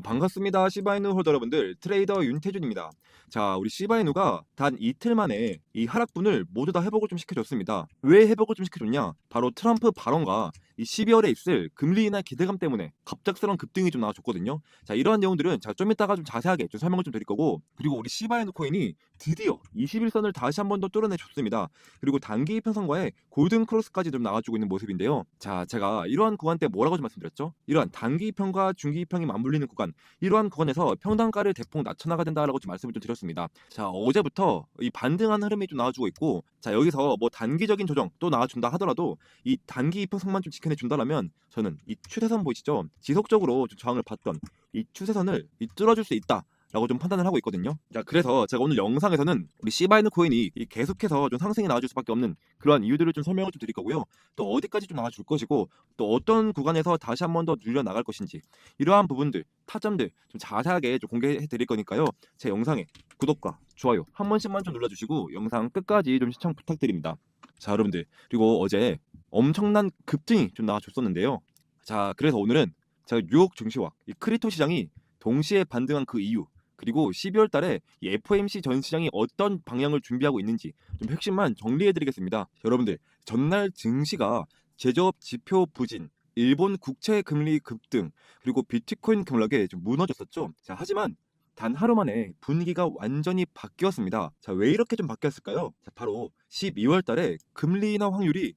반갑습니다. 시바이누 홀더 여러분들, 트레이더 윤태준입니다. 자, 우리 시바이누가 단 이틀 만에 이 하락분을 모두 다 회복을 좀 시켜줬습니다. 왜 회복을 좀 시켜줬냐? 바로 트럼프 발언과 이 12월에 있을 금리 인하 기대감 때문에 갑작스러운 급등이 좀 나와줬거든요. 자, 이러한 내용들은 제가 좀 이따가 좀 자세하게 좀 설명을 좀 드릴 거고, 그리고 우리 시바이누 코인이 드디어 21선을 다시 한 번 더 뚫어내줬습니다. 그리고 단기 이평선과의 골든 크로스까지 좀 나와주고 있는 모습인데요. 자, 제가 이러한 구간 때 뭐라고 좀 말씀드렸죠? 이러한 단기 이평과 중기 이평이 맞물리는 구간, 이러한 구간에서 평단가를 대폭 낮춰나가야 된다라고 좀 말씀을 좀 드렸습니다. 자, 어제부터 이 반등하는 흐름이 좀 나와주고 있고, 자, 여기서 뭐 단기적인 조정 또 나와준다 하더라도 이 단기 이평선만 좀 지켜내준다라면 저는 이 추세선 보이시죠? 지속적으로 좀 저항을 받던 이 추세선을 뚫어줄 수 있다 라고 좀 판단을 하고 있거든요. 자, 그래서 제가 오늘 영상에서는 우리 시바이누 코인이 계속해서 좀 상승이 나와줄 수밖에 없는 그러한 이유들을 좀 설명을 좀 드릴 거고요. 또 어디까지 좀 나와줄 것이고, 또 어떤 구간에서 다시 한 번 더 눌려 나갈 것인지, 이러한 부분들, 타점들 좀 자세하게 좀 공개해 드릴 거니까요. 제 영상에 구독과 좋아요 한 번씩만 좀 눌러주시고 영상 끝까지 좀 시청 부탁드립니다. 자, 여러분들, 그리고 어제 엄청난 급등이 좀 나와줬었는데요. 자, 그래서 오늘은 제가 뉴욕 증시와 이 크립토 시장이 동시에 반등한 그 이유, 그리고 12월 달에 이 FOMC 전 시장이 어떤 방향을 준비하고 있는지 좀 핵심만 정리해 드리겠습니다. 여러분들, 전날 증시가 제조업 지표 부진, 일본 국채 금리 급등, 그리고 비트코인 급락에 좀 무너졌었죠. 자, 하지만 단 하루 만에 분위기가 완전히 바뀌었습니다. 자, 왜 이렇게 좀 바뀌었을까요? 자, 바로 12월 달에 금리 인하 확률이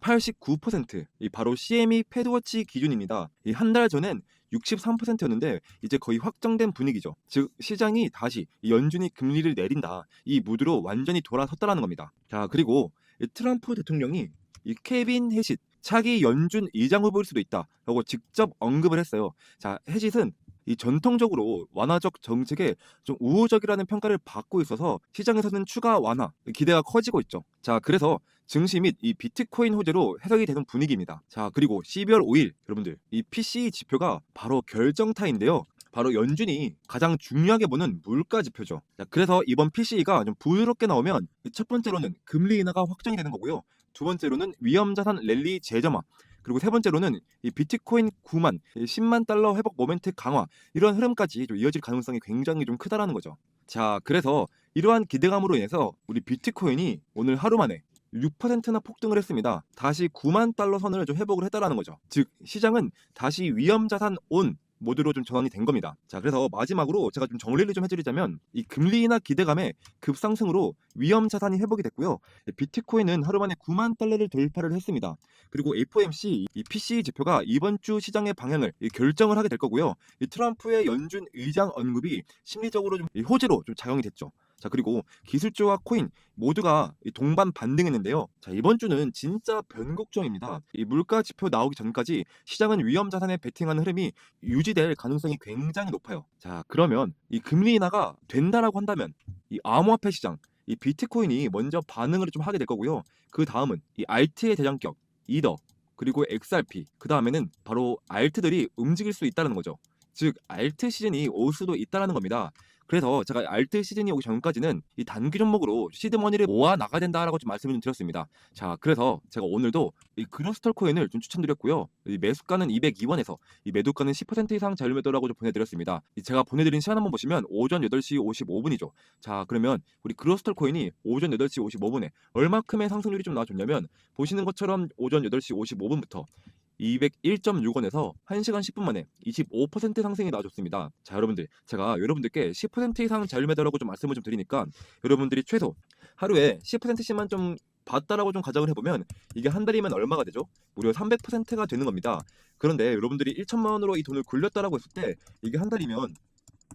89%, 이 바로 CME 패드워치 기준입니다. 이 한 달 전엔 63%였는데 이제 거의 확정된 분위기죠. 즉 시장이 다시 연준이 금리를 내린다, 이 무드로 완전히 돌아섰다라는 겁니다. 자, 그리고 이 트럼프 대통령이 이 케빈 해싯 차기 연준 의장 후보일 수도 있다라고 직접 언급을 했어요. 자, 해싯은 이 전통적으로 완화적 정책에 좀 우호적이라는 평가를 받고 있어서 시장에서는 추가 완화 기대가 커지고 있죠. 자, 그래서 증시 및 이 비트코인 호재로 해석이 되는 분위기입니다. 자, 그리고 12월 5일 여러분들, 이 PCE 지표가 바로 결정타인데요. 바로 연준이 가장 중요하게 보는 물가 지표죠. 자, 그래서 이번 PCE가 좀 부드럽게 나오면 첫 번째로는 금리 인하가 확정이 되는 거고요. 두 번째로는 위험자산 랠리 재점화, 그리고 세 번째로는 이 비트코인 9만, 10만 달러 회복 모멘트 강화, 이런 흐름까지 좀 이어질 가능성이 굉장히 좀 크다라는 거죠. 자, 그래서 이러한 기대감으로 인해서 우리 비트코인이 오늘 하루 만에 6%나 폭등을 했습니다. 다시 9만 달러 선을 좀 회복을 했다라는 거죠. 즉 시장은 다시 위험자산 온 모드로 좀 전환이 된 겁니다. 자, 그래서 마지막으로 제가 좀 정리를 좀 해드리자면, 이 금리 인하 기대감에 급상승으로 위험 자산이 회복이 됐고요. 비트코인은 하루 만에 9만 달러를 돌파를 했습니다. 그리고 FOMC 이 PCE 지표가 이번 주 시장의 방향을 결정을 하게 될 거고요. 이 트럼프의 연준 의장 언급이 심리적으로 좀 호재로 좀 작용이 됐죠. 자, 그리고 기술주와 코인 모두가 동반 반등했는데요. 자, 이번 주는 진짜 변곡점입니다. 이 물가 지표 나오기 전까지 시장은 위험 자산에 베팅하는 흐름이 유지될 가능성이 굉장히 높아요. 자, 그러면 이 금리 인하가 된다라고 한다면 이 암호화폐 시장, 이 비트코인이 먼저 반응을 좀 하게 될 거고요. 그 다음은 이 알트의 대장격, 이더, 그리고 XRP, 그 다음에는 바로 알트들이 움직일 수 있다는 거죠. 즉 알트 시즌이 올 수도 있다라는 겁니다. 그래서 제가 알트 시즌이 오기 전까지는 이 단기 종목으로 시드머니를 모아 나가야 된다라고 좀 말씀을 좀 드렸습니다. 자, 그래서 제가 오늘도 이 그로스털 코인을 좀 추천드렸고요. 이 매수가는 202원에서 이 매도가는 10% 이상 자율 매도라고 좀 보내드렸습니다. 제가 보내드린 시간 한번 보시면 오전 8시 55분이죠. 자, 그러면 우리 그로스털 코인이 오전 8시 55분에 얼마큼의 상승률이 좀 나와줬냐면, 보시는 것처럼 오전 8시 55분부터 201.6원에서 1시간 10분 만에 25% 상승이 나와줬습니다. 자, 여러분들, 제가 여러분들께 10% 이상 자율 매도라고 좀 말씀을 좀 드리니까 여러분들이 최소 하루에 10%씩만 좀 봤다라고 좀 가정을 해보면 이게 한 달이면 얼마가 되죠? 무려 300%가 되는 겁니다. 그런데 여러분들이 1천만 원으로 이 돈을 굴렸다라고 했을 때 이게 한 달이면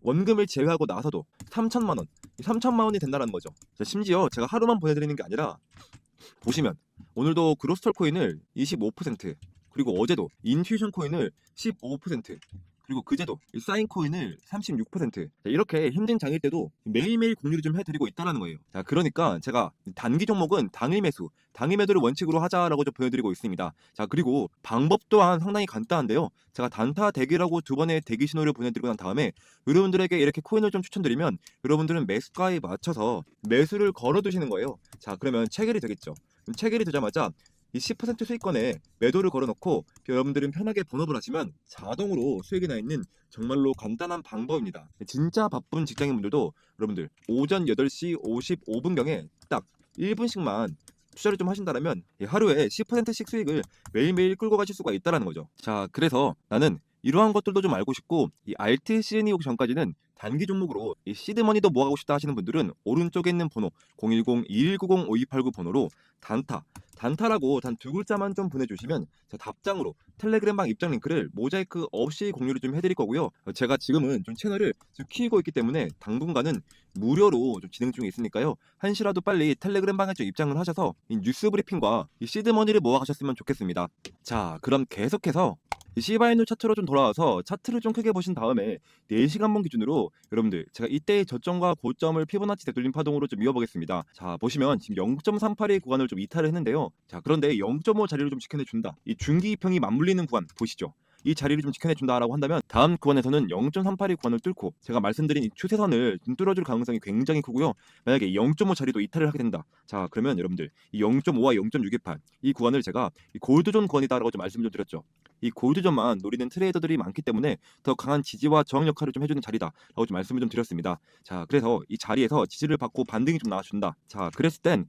원금을 제외하고 나서도 3천만 원, 3천만 원이 된다는 거죠. 자, 심지어 제가 하루만 보내드리는 게 아니라 보시면 오늘도 그로스털 코인을 25%, 그리고 어제도 인투이션 코인을 15%, 그리고 그제도 이 사인 코인을 36%. 자, 이렇게 힘든 장일 때도 매일매일 공유를 좀 해드리고 있다는 거예요. 자, 그러니까 제가 단기 종목은 당일 매수, 당일 매도를 원칙으로 하자라고 좀 보여드리고 있습니다. 자, 그리고 방법 또한 상당히 간단한데요. 제가 단타 대기라고 두 번의 대기 신호를 보내드리고 난 다음에 여러분들에게 이렇게 코인을 좀 추천드리면 여러분들은 매수가에 맞춰서 매수를 걸어두시는 거예요. 자, 그러면 체결이 되겠죠. 그럼 체결이 되자마자 이 10% 수익권에 매도를 걸어놓고 여러분들은 편하게 본업을 하시면 자동으로 수익이 나 있는 정말로 간단한 방법입니다. 진짜 바쁜 직장인분들도 여러분들 오전 8시 55분경에 딱 1분씩만 투자를 좀 하신다면 하루에 10%씩 수익을 매일매일 끌고 가실 수가 있다는 거죠. 자, 그래서 나는 이러한 것들도 좀 알고 싶고 이 알트 시즌이 오기 전까지는 단기 종목으로 이 시드머니도 모아가고 싶다 하시는 분들은 오른쪽에 있는 번호 010-2190-5289 번호로 단타라고 단 두 글자만 좀 보내주시면 답장으로 텔레그램방 입장 링크를 모자이크 없이 공유를 좀 해드릴 거고요. 제가 지금은 좀 채널을 좀 키우고 있기 때문에 당분간은 무료로 좀 진행 중에 있으니까요. 한시라도 빨리 텔레그램방에 좀 입장을 하셔서 이 뉴스 브리핑과 이 시드머니를 모아가셨으면 좋겠습니다. 자, 그럼 계속해서 시바이누 차트로 좀 돌아와서 차트를 좀 크게 보신 다음에 4시간봉 기준으로 여러분들 제가 이때의 저점과 고점을 피보나치 되돌림 파동으로 좀 이어보겠습니다. 자, 보시면 지금 0.382 구간을 좀 이탈을 했는데요. 자, 그런데 0.5 자리를 좀 지켜내준다. 이 중기 이평이 맞물리는 구간 보시죠. 이 자리를 좀 지켜내준다라고 한다면 다음 구간에서는 0.382 구간을 뚫고 제가 말씀드린 이 추세선을 좀 뚫어줄 가능성이 굉장히 크고요. 만약에 0.5 자리도 이탈을 하게 된다. 자, 그러면 여러분들 이 0.5와 0.628 이 구간을 제가 이 골드존 구간이다라고 좀 말씀 좀 드렸죠. 이 골드존만 노리는 트레이더들이 많기 때문에 더 강한 지지와 저항 역할을 좀 해주는 자리다라고 좀 말씀을 좀 드렸습니다. 자, 그래서 이 자리에서 지지를 받고 반등이 좀 나와준다. 자, 그랬을 땐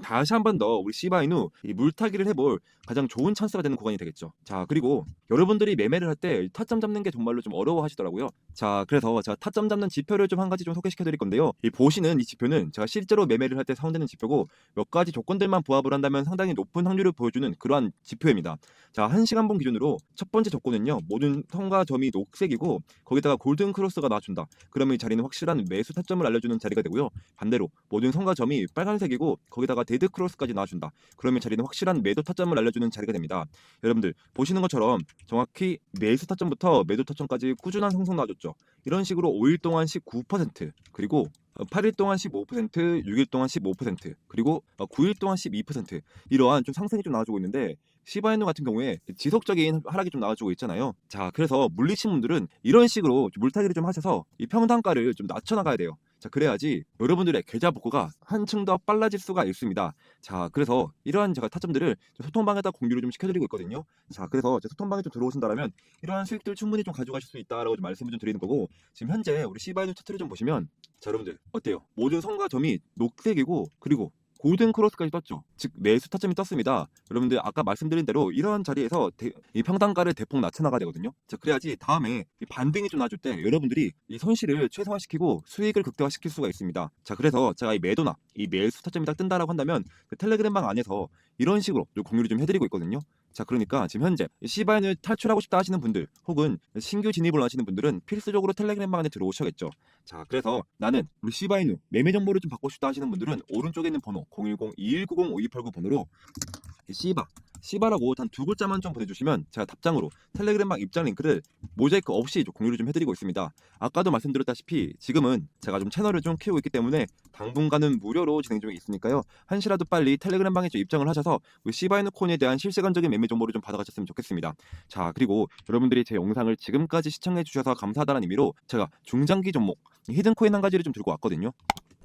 다시 한 번 더 우리 시바이누 이 물타기를 해볼 가장 좋은 찬스가 되는 구간이 되겠죠. 자, 그리고 여러분들이 매매를 할 때 타점 잡는 게 정말로 좀 어려워하시더라고요. 자, 그래서 제가 타점 잡는 지표를 좀 한 가지 좀 소개시켜 드릴 건데요. 이 보시는 이 지표는 제가 실제로 매매를 할 때 사용되는 지표고 몇 가지 조건들만 부합을 한다면 상당히 높은 확률을 보여주는 그러한 지표입니다. 자, 1시간봉 기준으로 첫 번째 조건은요. 모든 선과 점이 녹색이고 거기다가 골든 크로스가 나와준다. 그러면 이 자리는 확실한 매수 타점을 알려주는 자리가 되고요. 반대로 모든 선과 점이 빨간색이고 거기다가 데드 크로스까지 나와준다. 그러면 이 자리는 확실한 매도 타점을 알려주는 자리가 됩니다. 여러분들 보시는 것처럼 정확히 매수 타점부터 매도 타점까지 꾸준한 상승 나와줬죠. 이런 식으로 5일 동안 19% 그리고 8일 동안 15%, 6일 동안 15%, 그리고 9일 동안 12% 이러한 좀 상승이 좀 나와주고 있는데 시바이누 같은 경우에 지속적인 하락이 좀 나와주고 있잖아요. 자, 그래서 물리친 분들은 이런 식으로 물타기를 좀 하셔서 이 평단가를 좀 낮춰나가야 돼요. 자, 그래야지 여러분들의 계좌 복구가 한층 더 빨라질 수가 있습니다. 자, 그래서 이러한 제가 타점들을 소통방에다 공유를 좀 시켜드리고 있거든요. 자, 그래서 제 소통방에 좀 들어오신다면 이러한 수익들 충분히 좀 가져가실 수 있다라고 좀 말씀을 좀 드리는 거고 지금 현재 우리 시바이누 차트를 좀 보시면 자, 여러분들 어때요? 모든 선과 점이 녹색이고 그리고 골든 크로스까지 떴죠. 즉 매수 타점이 떴습니다. 여러분들 아까 말씀드린 대로 이러한 자리에서 이 평단가를 대폭 낮춰나가야 되거든요. 자, 그래야지 다음에 이 반등이 좀 나줄 때 여러분들이 이 손실을 최소화시키고 수익을 극대화시킬 수가 있습니다. 자, 그래서 제가 이 매도나 이 매수 타점이 딱 뜬다라고 한다면 그 텔레그램방 안에서 이런 식으로 좀 공유를 좀 해드리고 있거든요. 자, 그러니까 지금 현재 시바인을 탈출하고 싶다 하시는 분들 혹은 신규 진입을 하시는 분들은 필수적으로 텔레그램방 안에 들어오셔야겠죠. 자, 그래서 나는 우리 시바이누 매매 정보를 좀 받고 싶다 하시는 분들은 오른쪽에 있는 번호 010-2190-5289 번호로 시바라고 단 두 글자만 좀 보내주시면 제가 답장으로 텔레그램방 입장 링크를 모자이크 없이 좀 공유를 좀 해드리고 있습니다. 아까도 말씀드렸다시피 지금은 제가 좀 채널을 좀 키우고 있기 때문에 당분간은 무료로 진행 중에 있으니까요. 한시라도 빨리 텔레그램방에 좀 입장을 하셔서 시바이누 코인에 대한 실시간적인 매매 정보를 좀 받아가셨으면 좋겠습니다. 자, 그리고 여러분들이 제 영상을 지금까지 시청해 주셔서 감사하다는 의미로 제가 중장기 종목 히든코인 한 가지를 좀 들고 왔거든요.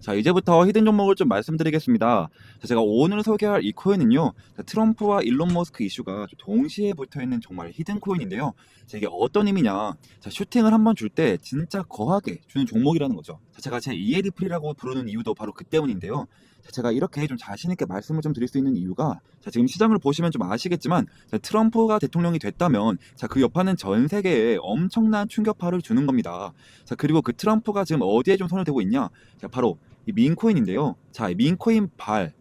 자, 이제부터 히든 종목을 좀 말씀드리겠습니다. 자, 제가 오늘 소개할 이 코인은요, 자, 트럼프와 일론 머스크 이슈가 동시에 붙어있는 정말 히든 코인인데요. 자, 이게 어떤 의미냐? 자, 슈팅을 한번 줄 때 진짜 거하게 주는 종목이라는 거죠. 자, 제가 제 이에리플이라고 부르는 이유도 바로 그 때문인데요. 자, 제가 이렇게 좀 자신있게 말씀을 좀 드릴 수 있는 이유가 자, 지금 시장을 보시면 좀 아시겠지만 자, 트럼프가 대통령이 됐다면 자, 그 여파는 전 세계에 엄청난 충격파를 주는 겁니다. 자, 그리고 그 트럼프가 지금 어디에 좀 손을 대고 있냐? 자, 바로 이 민코인인데요. 자, 이 민코인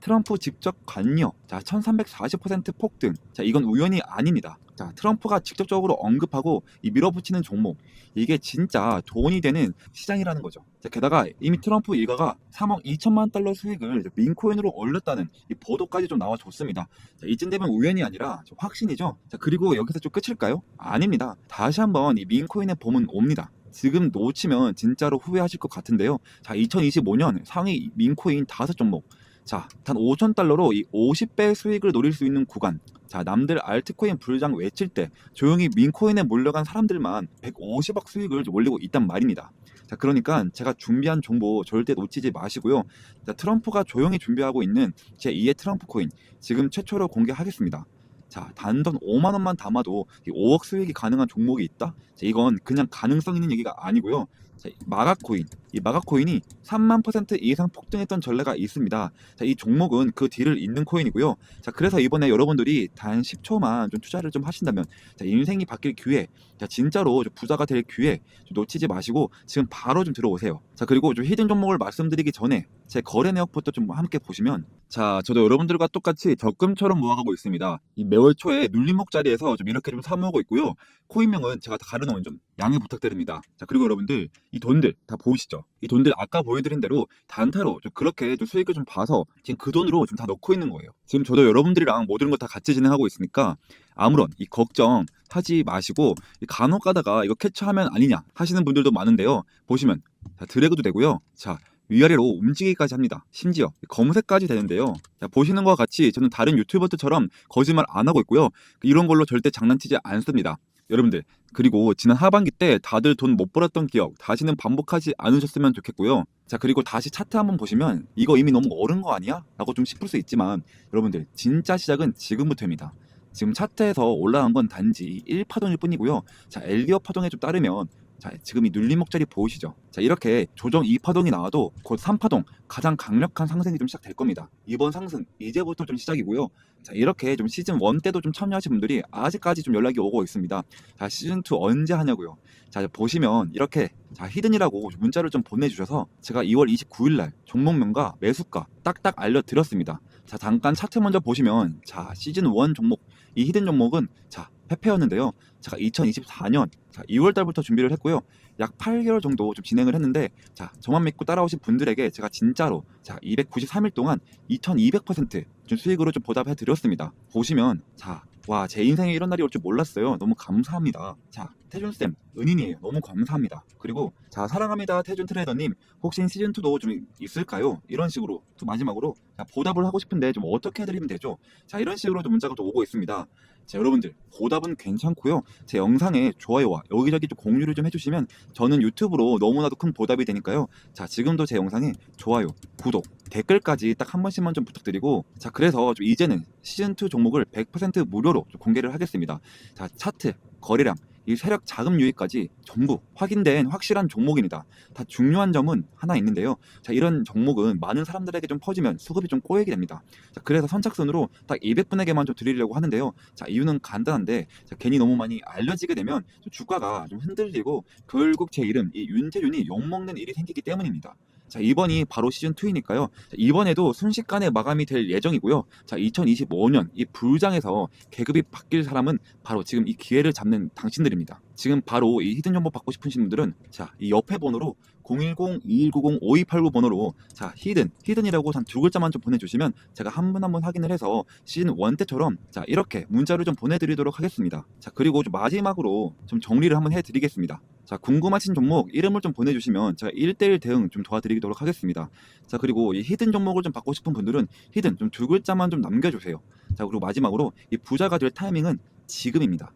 트럼프 직접 관여. 자, 1340% 폭등. 자, 이건 우연이 아닙니다. 자, 트럼프가 직접적으로 언급하고 이 밀어붙이는 종목. 이게 진짜 돈이 되는 시장이라는 거죠. 자, 게다가 이미 트럼프 일가가 3억 2천만 달러 수익을 민코인으로 올렸다는 이 보도까지 좀 나와줬습니다. 자, 이쯤 되면 우연이 아니라 확신이죠. 자, 그리고 여기서 좀 끝일까요? 아닙니다. 다시 한번 이 민코인의 봄은 옵니다. 지금 놓치면 진짜로 후회하실 것 같은데요. 자, 2025년 상위 민코인 5종목. 자, 단 5,000달러로 이 50배 수익을 노릴 수 있는 구간. 자, 남들 알트코인 불장 외칠 때 조용히 민코인에 몰려간 사람들만 150억 수익을 올리고 있단 말입니다. 자, 그러니까 제가 준비한 정보 절대 놓치지 마시고요. 자, 트럼프가 조용히 준비하고 있는 제2의 트럼프 코인 지금 최초로 공개하겠습니다. 자, 단돈 5만 원만 담아도 5억 수익이 가능한 종목이 있다? 자, 이건 그냥 가능성 있는 얘기가 아니고요. 자, 마가코인, 이 마가코인이 3만% 이상 폭등했던 전례가 있습니다. 자, 이 종목은 그 뒤를 잇는 코인이고요. 자, 그래서 이번에 여러분들이 단 10초만 좀 투자를 좀 하신다면, 자, 인생이 바뀔 기회, 자, 진짜로 좀 부자가 될 기회 좀 놓치지 마시고 지금 바로 좀 들어오세요. 자, 그리고 좀 히든 종목을 말씀드리기 전에 제 거래 내역부터 좀 함께 보시면, 자, 저도 여러분들과 똑같이 적금처럼 모아가고 있습니다. 이 매월 초에 눌림목 자리에서 좀 이렇게 좀 사모으고 있고요. 코인명은 제가 다 가려놓은 좀 양해 부탁드립니다. 자, 그리고 여러분들 이 돈들 다 보이시죠? 이 돈들 아까 보여드린 대로 단타로 좀 그렇게 좀 수익을 좀 봐서 지금 그 돈으로 좀 다 넣고 있는 거예요. 지금 저도 여러분들이랑 모든 거 다 같이 진행하고 있으니까 아무런 이 걱정 하지 마시고, 간혹 가다가 이거 캐치하면 아니냐 하시는 분들도 많은데요. 보시면 자, 드래그도 되고요. 자, 위아래로 움직이기까지 합니다. 심지어 검색까지 되는데요. 자, 보시는 것과 같이 저는 다른 유튜버들처럼 거짓말 안 하고 있고요. 이런 걸로 절대 장난치지 않습니다. 여러분들, 그리고 지난 하반기 때 다들 돈 못 벌었던 기억 다시는 반복하지 않으셨으면 좋겠고요. 자, 그리고 다시 차트 한번 보시면 이거 이미 너무 어른 거 아니야? 라고 좀 싶을 수 있지만 여러분들, 진짜 시작은 지금부터입니다. 지금 차트에서 올라간 건 단지 1파동일 뿐이고요. 자, 엘리어 파동에 좀 따르면, 자, 지금 이 눌림목 자리 보이시죠? 자, 이렇게 조정 2파동이 나와도 곧 3파동 가장 강력한 상승이 좀 시작될 겁니다. 이번 상승 이제부터 좀 시작이고요. 자, 이렇게 좀 시즌 1 때도 좀 참여하신 분들이 아직까지 좀 연락이 오고 있습니다. 자, 시즌 2 언제 하냐고요. 자, 보시면 이렇게 자, 히든이라고 문자를 좀 보내주셔서 제가 2월 29일 날 종목명과 매수가 딱딱 알려드렸습니다. 자, 잠깐 차트 먼저 보시면, 자, 시즌 1 종목, 이 히든 종목은 자, 페페였는데요. 제가 2024년 2월 달부터 준비를 했고요. 약 8개월 정도 좀 진행을 했는데, 자, 저만 믿고 따라오신 분들에게 제가 진짜로 자, 293일 동안 2200%좀 수익으로 좀 보답해 드렸습니다. 보시면, 자, 와, 제 인생에 이런 날이 올 줄 몰랐어요. 너무 감사합니다. 자, 태준쌤, 은인이에요. 너무 감사합니다. 그리고, 자, 사랑합니다. 태준 트레이더님, 혹시 시즌2도 좀 있을까요? 이런 식으로, 또 마지막으로, 자, 보답을 하고 싶은데 좀 어떻게 해드리면 되죠? 자, 이런 식으로 좀 문자가 좀 오고 있습니다. 자, 여러분들, 보답은 괜찮고요. 제 영상에 좋아요와 여기저기 좀 공유를 좀 해주시면 저는 유튜브로 너무나도 큰 보답이 되니까요. 자, 지금도 제 영상에 좋아요, 구독, 댓글까지 딱 한 번씩만 좀 부탁드리고, 자, 그래서 좀 이제는 시즌2 종목을 100% 무료로 좀 공개를 하겠습니다. 자, 차트, 거래량, 이 세력 자금 유입까지 전부 확인된 확실한 종목입니다. 다 중요한 점은 하나 있는데요. 자, 이런 종목은 많은 사람들에게 좀 퍼지면 수급이 좀 꼬이게 됩니다. 자, 그래서 선착순으로 딱 200분에게만 좀 드리려고 하는데요. 자, 이유는 간단한데, 자, 괜히 너무 많이 알려지게 되면 주가가 좀 흔들리고 결국 제 이름 이 윤태준이 욕먹는 일이 생기기 때문입니다. 자, 이번이 바로 시즌2이니까요. 이번에도 순식간에 마감이 될 예정이고요. 자, 2025년 이 불장에서 계급이 바뀔 사람은 바로 지금 이 기회를 잡는 당신들입니다. 지금 바로 이 히든 정보 받고 싶으신 분들은, 자, 이 옆에 번호로 010-2190-5289 번호로, 자, 히든이라고 단 두 글자만 좀 보내주시면 제가 한 분 한 분 확인을 해서 시즌 1 때처럼, 자, 이렇게 문자를 좀 보내드리도록 하겠습니다. 자, 그리고 좀 마지막으로 좀 정리를 한번 해드리겠습니다. 자, 궁금하신 종목 이름을 좀 보내주시면 제가 1대1 대응 좀 도와드리도록 하겠습니다. 자, 그리고 이 히든 종목을 좀 받고 싶은 분들은 히든 좀 두 글자만 좀 남겨주세요. 자, 그리고 마지막으로 이 부자가 될 타이밍은 지금입니다.